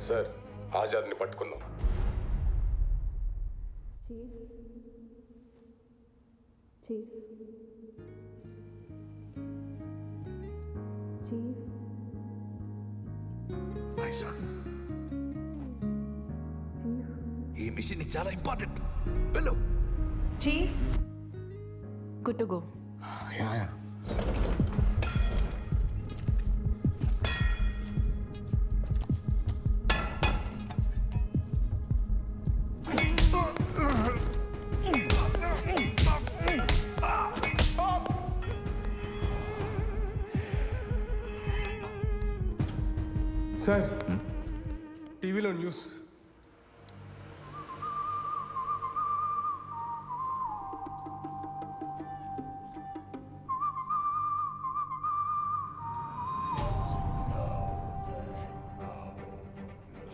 Sir ఆజాద్ని పట్టుకున్నాం. ఈ machine చాలా ఇంపార్టెంట్. వెళ్ళు. Chief, good to go. Sir, టీవీలో న్యూస్.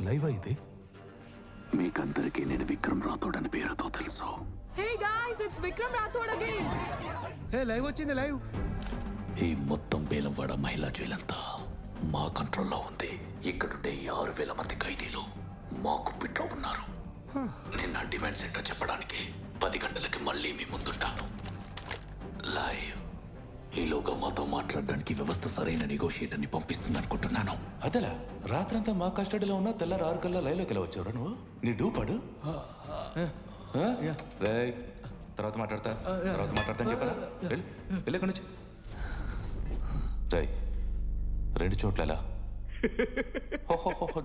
లైవ్ ఇది. మీకందరికీ నేను విక్రమ్ రాథోడ్ అని పేరుతో తెలుసు. Hey guys, it's Vikram Rathod again. Hey, live వచ్చింది, లైవ్. ఈ మొత్తం బేలంవాడ మహిళా జైలంతా మా కంట్రోల్లో ఉంది. ఇక్కడుండే 6,000 మంది ఖైదీలు మా కుప్పిట్లో ఉన్నారు. నిన్న డిమాండ్ సెంటర్ చెప్పడానికి 10 గంటలకి మళ్ళీ మీ ముందుంటాను. లైవ్. ఈలోగా మాతో మాట్లాడడానికి వ్యవస్థ సరైన నెగోషియేటర్ని పంపిస్తుంది అనుకుంటున్నాను. అదేలా రాత్రంతా మా కస్టడీలో ఉన్నా తెల్లారు 6 కల్లా లైవ్లోకి వెళ్ళి వచ్చావురా నువ్వు? నీ డూపాడు తర్వాత మాట్లాడతాను చెప్పారా? వెళ్ళి ఎక్కడి నుంచి రై 2 చోట్ల ఎలా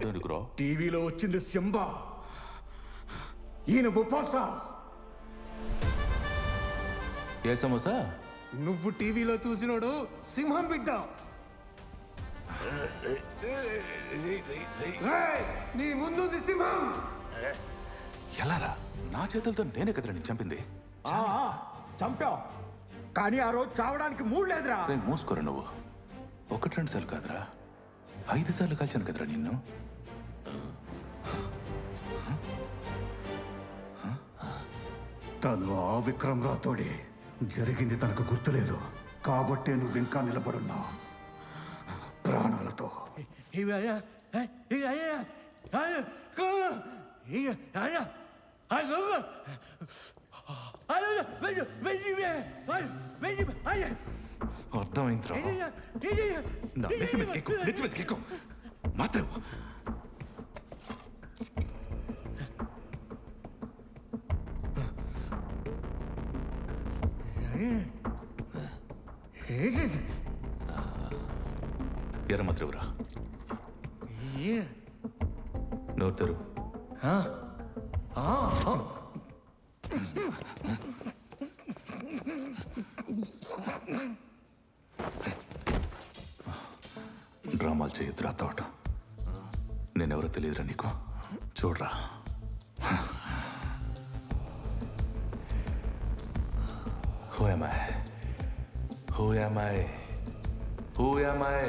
దేనికురా? టీవీలో వచ్చింది సింబా, ఈయన బుపాసా. ఏ సమోసా? నువ్వు టీవీలో చూసినోడు సింహం బిడ్డ. నీ ముందుంది సింహం. ఎలారా? నా చేతులతో నేనే కదరా నేను చంపింది. చంపావు, కానీ ఆ రోజు చావడానికి మూడు లేదురా. మూసుకోరా నువ్వు. 1-2 సార్లు కాదురా, 5 సార్లు కలిశాను కదరా నిన్ను. తను ఆ విక్రమ్ రాథోడే. జరిగింది తనకు గుర్తులేదు కాబట్టే నువ్వు ఇంకా నిలబడున్నావు ప్రాణాలతో. అర్థమైందిరా? నెత్తి మీదకి ఎక్కు మాత్రం. ఎర్రమద్రవురా, నోరు తెరు. డ్రామాలు చేయొద్దురా తోట. నేనెవరో తెలియదురా నీకు. చూడరా, Who am I? Who am I? Who am I?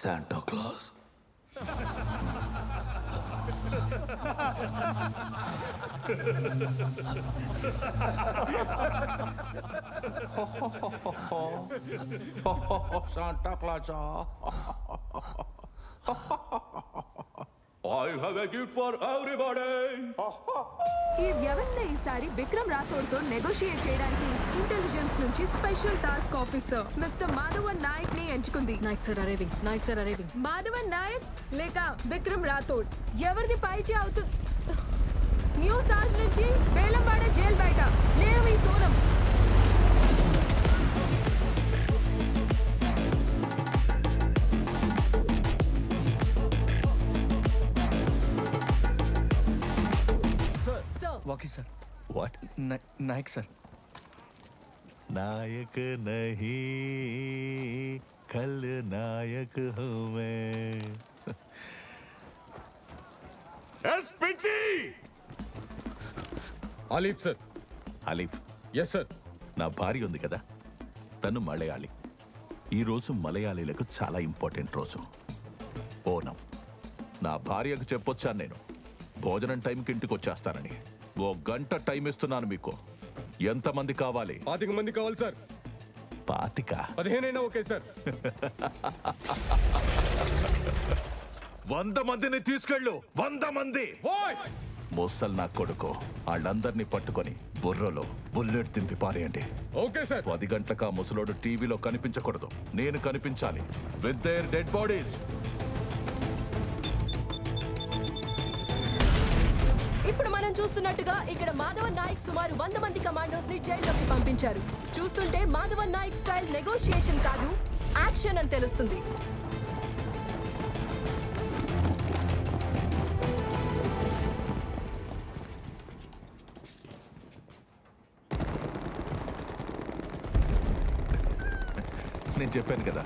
Santa Claus. Santa Claus. I have a gift for everybody. ఈ వ్యవస్థ ఈసారి విక్రమ్ రాథోడ్ తో నెగోషియేట్ చేయడానికి ఇంటెలిజెన్స్ నుంచి special task officer mister Madhavan Nayak ని ఎంచుకుంది. Nayak sir arriving. మాధవన్ నాయక్ లేక విక్రమ్ రాథోడ్, ఎవరిది పైచే అవుతుంది? న్యూ సాజ్ నుంచి బేలంవాడ జైల్ బయట నేను మీ సోనం. వాకి సార్. What? నాయక్ సార్. नायक नहीं खल नायक हूँ मैं. Alif sir. Alif, yes sir. నా భార్య ఉంది కదా, తను మలయాళి. ఈరోజు మలయాళీలకు చాలా ఇంపార్టెంట్ రోజు, ఓనం. నా భార్యకు చెప్పొచ్చాను నేను భోజనం టైంకి ఇంటికి వచ్చేస్తానని. 1 గంట టైం ఇస్తున్నాను మీకు. ఎంతమంది కావాలి? 25 మంది కావాలి సార్. పాతిక 15 ఓకే సార్. 100 మందిని తీసుకెళ్ళు. 100 మంది. ముసల్ నా కొడుకు వాళ్ళందరినీ పట్టుకొని బుర్రలో బుల్లెట్ దింపి పారేయండి. Okay sir. 10 గంటలకు ఆ ముసలోడు టీవీలో కనిపించకూడదు. నేను కనిపించాలి విత్ దేర్ డెడ్ బాడీస్. ఇప్పుడు మనం చూస్తున్నట్టుగా ఇక్కడ మాధవన్ నాయక్ సుమారు 100 మంది కమాండోస్ ని జైల్లోకి పంపించారు. చూస్తుంటే మాధవన్ నాయక్ స్టైల్ నెగోషియేషన్ కాదు, యాక్షన్ అని తెలుస్తుంది. నేను చెప్పాను కదా,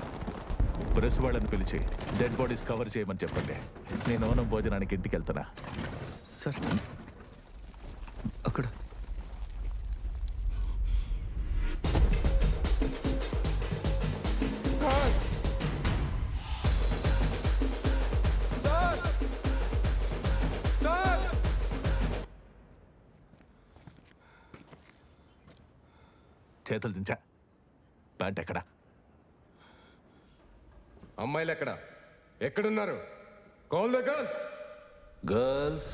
ప్రెస్ వాళ్ళని పిలిచి డెడ్ బాడీస్ కవర్ చేయమని చెప్పండి. నేను ఓనం భోజనానికి ఇంటికి వెళ్తున్నా. సార్ అక్కడ చేతులు దించా. ప్యాంట్ ఎక్కడా? అమ్మాయిలు ఎక్కడున్నారు? Call the girls. గర్ల్స్,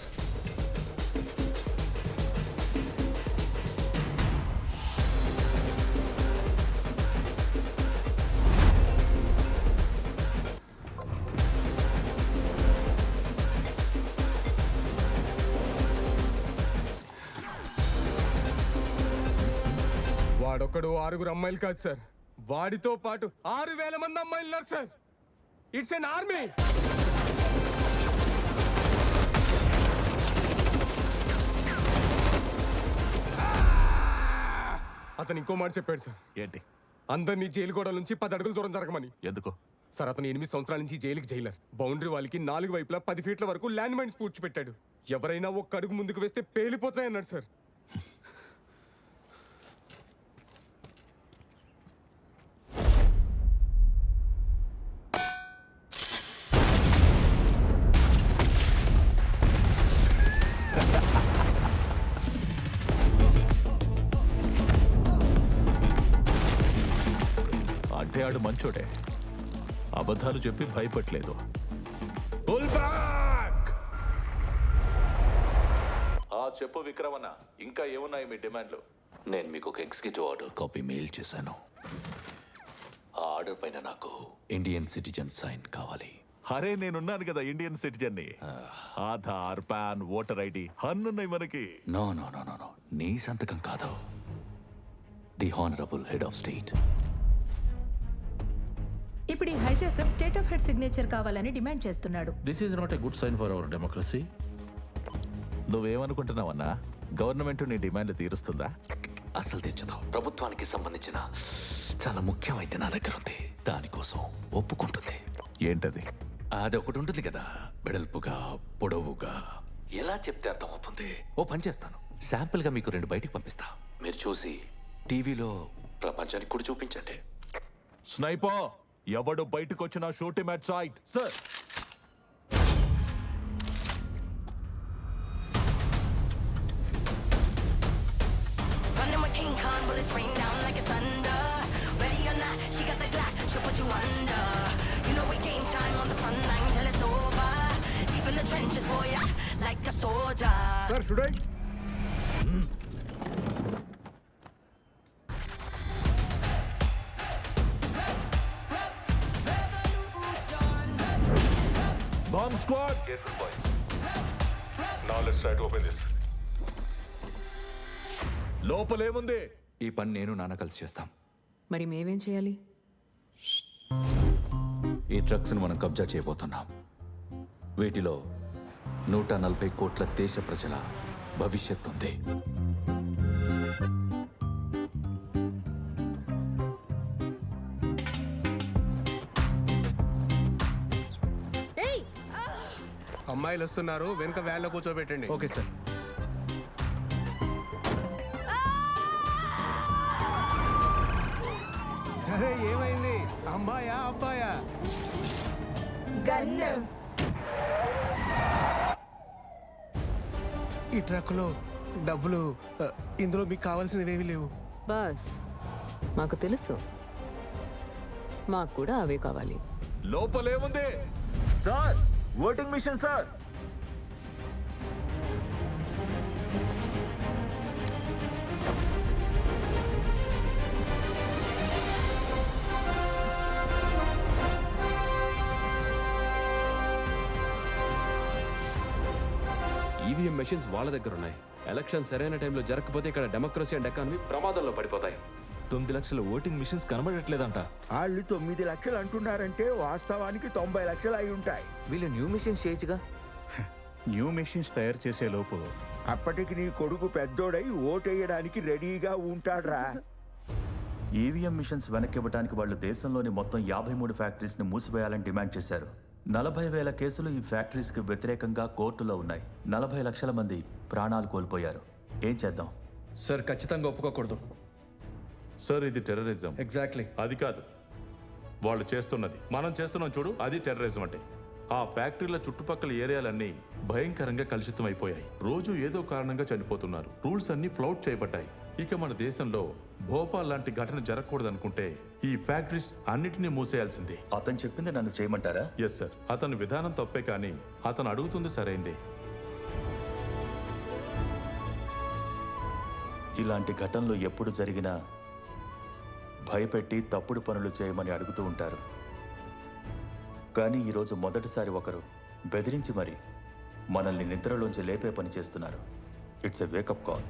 వాడొక్కడు 6 అమ్మాయిలు కాదు సార్, వాడితో పాటు 6,000 మంది అమ్మాయిలు ఉన్నారు సార్. It's an army. అతను ఇంకో మాట చెప్పాడు సార్. ఏంటి? అందరినీ జైలు గోడల నుంచి 10 అడుగుల దూరం జరగమని. ఎందుకు? సార్ అతను 8 సంవత్సరాల నుంచి జైలుకి జైలర్. బౌండరీ వాళ్ళకి 4 వైపులా 10 ఫీట్ల వరకు ల్యాండ్ మైన్స్ పూడ్చిపెట్టాడు. ఎవరైనా ఒక్క అడుగు ముందుకు వేస్తే పేలిపోతాయన్నాడు సార్. అంటే ఆడు మంచోడే, అబద్ధాలు చెప్పి భయపడలేదు. చెప్పు విక్రమన్న, ఇంకా ఏమున్నాయి మీ డిమాండ్లు? నేను మీకు ఒక ఎగ్జిక్యూటివ్ ఆర్డర్ కాపీ మెయిల్ చేశాను. ఆ ఆర్డర్ పైన నాకు ఇండియన్ సిటిజన్ సైన్ కావాలి. అరే నేనున్నాను కదా ఇండియన్ సిటిజన్ని. ఆధార్, పాన్, ఓటర్ ఐడి అన్నున్నాయి మనకి. No no no no no, నీ సంతకం కాదు, the honourable head of state. ఇప్పుడు ఈ hijacker state of head signature కావాలని డిమాండ్ చేస్తున్నాడు. This is not a good sign for our democracy. నువ్వేమనుకుంటున్నావన్నా, గవర్నమెంట్ నీ డిమాండ్లు తీరుస్తుందా? అసలు తెచ్చదు. ప్రభుత్వానికి సంబంధించిన చాలా ముఖ్యమైతే నా దగ్గర ఉంది, దానికోసం ఒప్పుకుంటుంది. ఏంటది? అది ఒకటి ఉంటుంది కదా, వెడల్పుగా పొడవుగా. ఎలా చెప్తే అర్థమవుతుంది? ఓ పని చేస్తాను, శాంపుల్ గా మీకు 2 బయటికి పంపిస్తా. మీరు చూసి టీవీలో ప్రపంచానికి కూడా చూపించండి. స్నైపర్, ఎవడు బయటకు వచ్చిన shoot him at sight. Sir King Khan, bullets rain down like it's thunder. Ready or not, she got the Glock, she'll put you under. You know it game time on the front line till it's over. Deep in the trenches for ya, like a soldier. Sir, should I? Bomb squad! Careful, boys. Now let's try to open this. లోపలేముంది? ఈ పని నేను నాన్న కలిసి చేస్తాం. మరి మేమేం చేయాలి? ఈ డ్రగ్స్ ను మనం కబ్జా చేయబోతున్నాం. వీటిలో 140 కోట్ల దేశ ప్రజల భవిష్యత్తు ఉంది. అమ్మాయిలు వస్తున్నారు, వెనుక వ్యాన్లో కూర్చోబెట్టండి. Okay sir. అరే ఏమైంది? అమ్మాయా అబ్బాయా? గన్ను. ఈ ట్రక్లో డబ్బులు, ఇందులో మీకు కావాల్సినవి ఏమీ లేవు. బస్ మాకు తెలుసు, మాకు కూడా అవే కావాలి. లోపలేముంది? Sir voting machine sir. EVM machines వాళ్ళ దగ్గర ఉన్నాయి. ఎలక్షన్ సరైన టైంలో జరగకపోతే ఇక్కడ డెమోక్రసీ అండ్ ఎకానమీ ప్రమాదంలో పడిపోతాయి. 9 లక్షల ఓటింగ్ మిషన్స్ కనబడట్లేదంట. వాళ్ళు 9 లక్షలు అంటున్నారంటే వాస్తవానికి 90 లక్షలు అయి ఉంటాయి. వీళ్ళు న్యూ మిషన్స్ చేయొచ్చుగా. న్యూ మెషిన్స్ తయారు చేసే లోపు అప్పటికి నీ కొడుకు పెద్దోడై ఓటేయడానికి రెడీగా ఉంటాడ్రా. ఈవీఎం మిషన్స్ వెనక్కివ్వడానికి వాళ్ళు దేశంలోని మొత్తం 53 ఫ్యాక్టరీస్ని మూసివేయాలని డిమాండ్ చేశారు. 40,000 కేసులు ఈ ఫ్యాక్టరీస్కి వ్యతిరేకంగా కోర్టులో ఉన్నాయి. 40 లక్షల మంది ప్రాణాలు కోల్పోయారు. ఏం చేద్దాం? సార్ ఖచ్చితంగా ఒప్పుకోకూడదు. సార్ ఇది టెర్రరిజం. ఎగ్జాక్ట్లీ. అది కాదు వాళ్ళు చేస్తున్నది. మనం చేస్తున్నాం చూడు, అది టెర్రరిజం అంటే. ఆ ఫ్యాక్టరీల చుట్టుపక్కల ఏరియాలన్నీ భయంకరంగా కలుషితం అయిపోయాయి. రోజు ఏదో కారణంగా చనిపోతున్నారు. రూల్స్ అన్ని ఫ్లౌట్ చేయబడ్డాయి. ఇక మన దేశంలో భోపాల్ లాంటి ఘటన జరగకూడదనుకుంటే ఈ ఫ్యాక్టరీస్ అన్నిటినీ మూసేయాల్సిందే. అతను చెప్పింది నన్ను చేయమంటారా? Yes sir. అతని విధానం తప్పే, కానీ అతను అడుగుతుంది సరైందే. ఇలాంటి ఘటనలు ఎప్పుడు జరిగినా భయపెట్టి తప్పుడు పనులు చేయమని అడుగుతూ ఉంటారు. కానీ ఈరోజు మొదటిసారి ఒకరు బెదిరించి మరి మనల్ని నిద్రలోంచి లేపే పని చేస్తున్నారు. It's a wake up call.